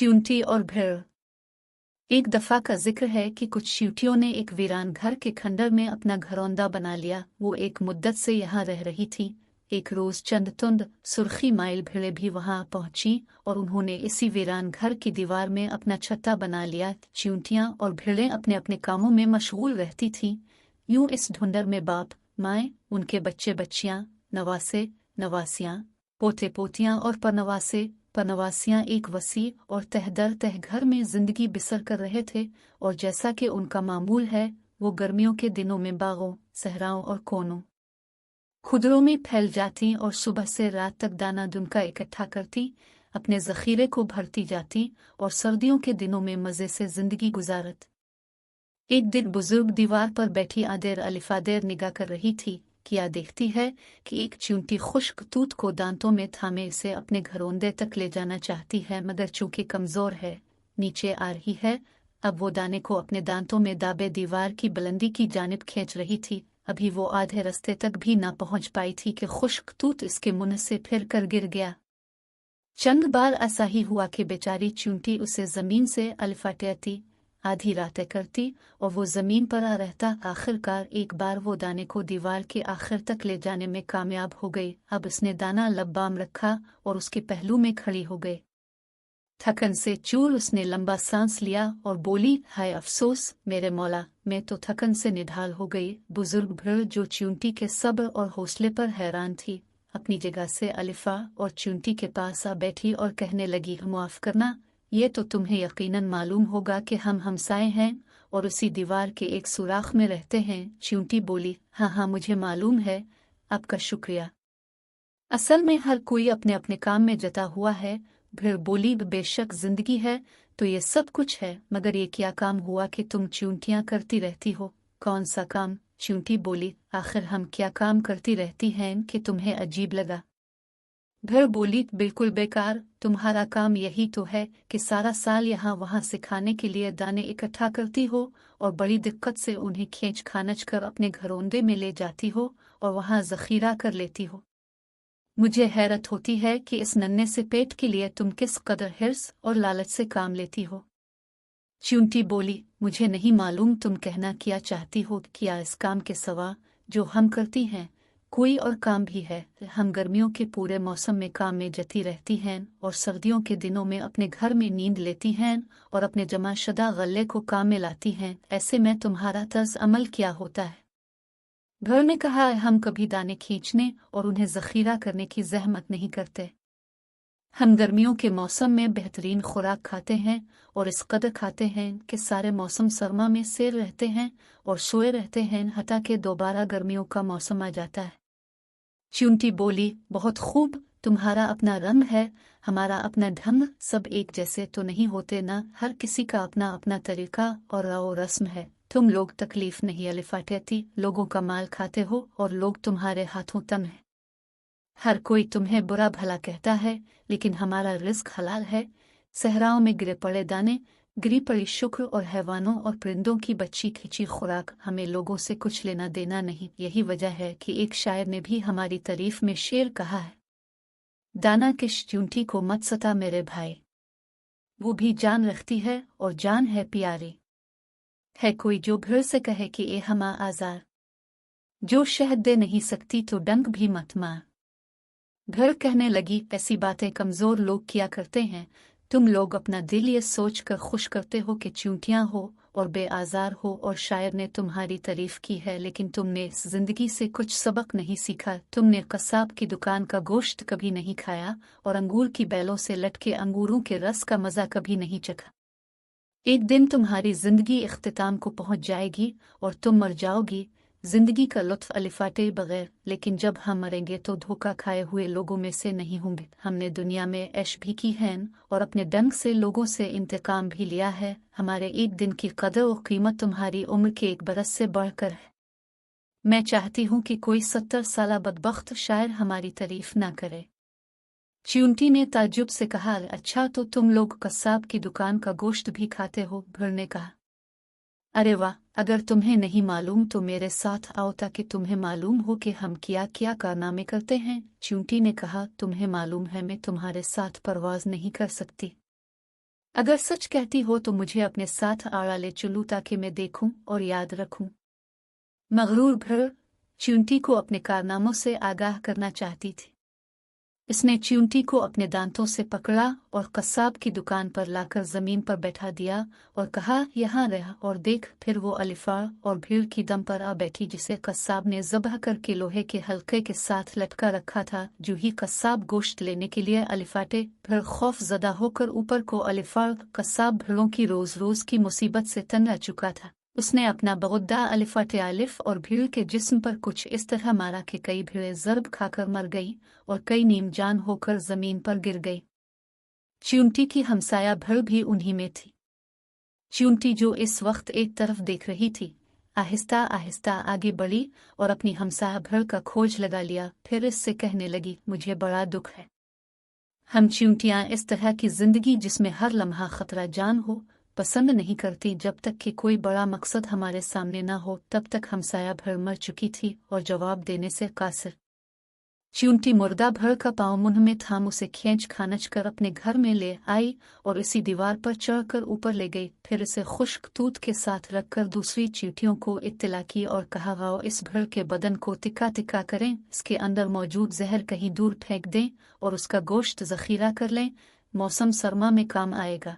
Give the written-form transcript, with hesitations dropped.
च्यूंटी और भेड़। एक दफा का जिक्र है कि कुछ चींटियों ने एक वीरान घर के खंडर में अपना घरौंदा बना लिया। वो एक मुद्दत से यहाँ रह रही थी। एक रोज चंद तुंद सुर्खी माइल भेड़ें भी वहां पहुंची और उन्होंने इसी वीरान घर की दीवार में अपना छत्ता बना लिया। चींटियां और भेड़ें अपने अपने कामों में मशगूल रहती थीं। यूं इस ढुंडर में बाप माए, उनके बच्चे बच्चियां, नवासे नवासियां, पोते पोतियां और परनवासे पनवासियां एक वसी और तहदर तह घर में जिंदगी बिसर कर रहे थे। और जैसा कि उनका मामूल है, वो गर्मियों के दिनों में बागों, सहराओं और कोनों खुदरों में फैल जाती और सुबह से रात तक दाना दुनका इकट्ठा करती, अपने जखीरे को भरती जाती और सर्दियों के दिनों में मजे से जिंदगी गुजारत। एक दिन बुजुर्ग दीवार पर बैठी आदेर अलिफादेर निगाह कर रही थी। किया देखती है कि एक चींटी खुश्क तूत को दांतों में थामे इसे अपने घरौंदे तक ले जाना चाहती है, मगर चूंकि कमजोर है, नीचे आ रही है। अब वो दाने को अपने दांतों में दाबे दीवार की बुलंदी की जानिब खींच रही थी। अभी वो आधे रास्ते तक भी ना पहुंच पाई थी कि खुश्क तूत इसके मुंह से फिर कर गिर गया। चंद बार ऐसा ही हुआ कि बेचारी चींटी उसे जमीन से अलिफाटी, आधी रातें करती और वो जमीन पर आ रहता। आखिरकार एक बार वो दाने को दीवार के आखिर तक ले जाने में कामयाब हो गई। अब उसने दाना लब्बाम रखा और उसके पहलू में खड़ी हो गई। थकन से चूर उसने लंबा सांस लिया और बोली, हाय अफसोस मेरे मौला, मैं तो थकन से निढाल हो गई। बुजुर्ग भेड़ जो चींटी के सब्र और हौसले पर हैरान थी, अपनी जगह से अलिफा और चींटी के पास आ बैठी और कहने लगी, माफ करना, ये तो तुम्हें यकीनन मालूम होगा कि हम हमसाए हैं और उसी दीवार के एक सुराख में रहते हैं। चींटी बोली, हाँ हाँ मुझे मालूम है, आपका शुक्रिया। असल में हर कोई अपने अपने काम में जता हुआ है। भेड़ बोली, बेशक जिंदगी है तो ये सब कुछ है, मगर ये क्या काम हुआ कि तुम चींटियां करती रहती हो? कौन सा काम? चींटी बोली, आखिर हम क्या काम करती रहती हैं कि तुम्हें अजीब लगा? भेड़ बोली, बिल्कुल बेकार। तुम्हारा काम यही तो है कि सारा साल यहाँ वहाँ से खाने के लिए दाने इकट्ठा करती हो और बड़ी दिक्कत से उन्हें खींच खानच कर अपने घरौंदे में ले जाती हो और वहाँ जखीरा कर लेती हो। मुझे हैरत होती है कि इस नन्हे से पेट के लिए तुम किस कदर हिर्स और लालच से काम लेती हो। चींटी बोली, मुझे नहीं मालूम तुम कहना क्या चाहती हो। क्या इस काम के सिवा जो हम करती हैं कोई और काम भी है? हम गर्मियों के पूरे मौसम में काम में जती रहती हैं और सर्दियों के दिनों में अपने घर में नींद लेती हैं और अपने जमा शुदा गल्ले को काम में लाती हैं। ऐसे में तुम्हारा तर्ज अमल क्या होता है? भेड़ ने कहा, हम कभी दाने खींचने और उन्हें जखीरा करने की जहमत नहीं करते। हम गर्मियों के मौसम में बेहतरीन खुराक खाते हैं और इस कदर खाते हैं कि सारे मौसम सरमा में सेर रहते हैं और सोए रहते हैं हता कि दोबारा गर्मियों का मौसम आ जाता है। चींटी बोली, बहुत खूब, तुम्हारा अपना रंग है, हमारा अपना ढंग। सब एक जैसे तो नहीं होते ना, हर किसी का अपना अपना तरीका और रओ रस्म है। तुम लोग तकलीफ नहीं अलिफाटेती, लोगों का माल खाते हो और लोग तुम्हारे हाथों तंग हैं। हर कोई तुम्हें बुरा भला कहता है, लेकिन हमारा रिस्क हलाल है। सहराओं में गिरे पड़े दाने, गिरी पड़ी शुक्र और हैवानों और परिंदों की बच्ची खिंची खुराक, हमें लोगों से कुछ लेना देना नहीं। यही वजह है कि एक शायर ने भी हमारी तारीफ में शेर कहा है, दाना किश चींटी को मत सता मेरे भाई, वो भी जान रखती है और जान है प्यारी। है कोई जो भेड़ से कहे कि ए हमा आजार, जो शहद दे नहीं सकती तो डंक भी मत मार। भेड़ कहने लगी, ऐसी बातें कमजोर लोग किया करते हैं। तुम लोग अपना दिल ये सोच कर खुश करते हो कि चींटियां हो और बेआजार हो, और शायर ने तुम्हारी तारीफ की है, लेकिन तुमने इस जिंदगी से कुछ सबक नहीं सीखा। तुमने कसाब की दुकान का गोश्त कभी नहीं खाया और अंगूर की बेलों से लटके अंगूरों के रस का मजा कभी नहीं चखा। एक दिन तुम्हारी जिंदगी इख्तिताम को पहुंच जाएगी और तुम मर जाओगी जिंदगी का लुत्फ अलिफाटे बगैर। लेकिन जब हम मरेंगे तो धोखा खाए हुए लोगों में से नहीं होंगे। हमने दुनिया में ऐश भी की है और अपने डंग से लोगों से इंतकाम भी लिया है। हमारे एक दिन की कदर और कीमत तुम्हारी उम्र के एक बरस से बढ़कर है। मैं चाहती हूँ कि कोई 70 साला बदबख्त शायर हमारी तारीफ ना करे। चींटी ने ताज्जुब से कहा, अच्छा तो तुम लोग कसाब की दुकान का गोश्त भी खाते हो? भेड़ ने कहा, अरे वाह, अगर तुम्हें नहीं मालूम तो मेरे साथ आओ ताकि तुम्हें मालूम हो कि हम क्या क्या कारनामे करते हैं। चींटी ने कहा, तुम्हें मालूम है मैं तुम्हारे साथ परवाज नहीं कर सकती। अगर सच कहती हो तो मुझे अपने साथ आड़ा ले चलूं ताकि मैं देखूं और याद रखूं। मगरूर भर च्यूंटी को अपने कारनामों से आगाह करना चाहती थी। इसने च्यूंटी को अपने दांतों से पकड़ा और कस्साब की दुकान पर लाकर जमीन पर बैठा दिया और कहा, यहाँ रह और देख। फिर वो अलिफा और भीड़ की दम पर आ बैठी जिसे कस्साब ने ज़बह करके लोहे के हल्के के साथ लटका रखा था। जो ही कस्साब गोश्त लेने के लिए अलिफाटे फिर खौफ ज़दा होकर ऊपर को अलिफा कस्साब भीड़ों की रोज़ रोज़ की मुसीबत से तंग आ चुका था। उसने अपना बगुद्दा अलिफाटे आलिफ और भीड़ के जिस्म पर कुछ इस तरह मारा कि कई भीड़ें ज़र्ब खाकर मर गई और कई नीम जान होकर जमीन पर गिर गई। च्यूंटी की हमसाया भीड़ भी उन्हीं में थी। च्यूंटी जो इस वक्त एक तरफ देख रही थी, आहिस्ता आहिस्ता आगे बढ़ी और अपनी हमसाया भीड़ का खोज लगा लिया। फिर इससे कहने लगी, मुझे बड़ा दुख है। हम च्यूंटियां इस तरह की जिंदगी जिसमें हर लम्हा खतरा जान हो पसंद नहीं करती। जब तक कि कोई बड़ा मकसद हमारे सामने न हो तब तक हमसाया भर मर चुकी थी और जवाब देने से कासिर। च्यूंटी मुर्दा भर का पाँव मुंह में थाम उसे खींच खानच कर अपने घर में ले आई और इसी दीवार पर चढ़कर ऊपर ले गई। फिर इसे खुश्क तूत के साथ रखकर दूसरी चींटियों को इत्तला की और कहा, आओ इस भर के बदन को तिक्का तिक्का करें, इसके अंदर मौजूद जहर कहीं दूर फेंक दें और उसका गोश्त जखीरा कर लें, मौसम सरमा में काम आएगा।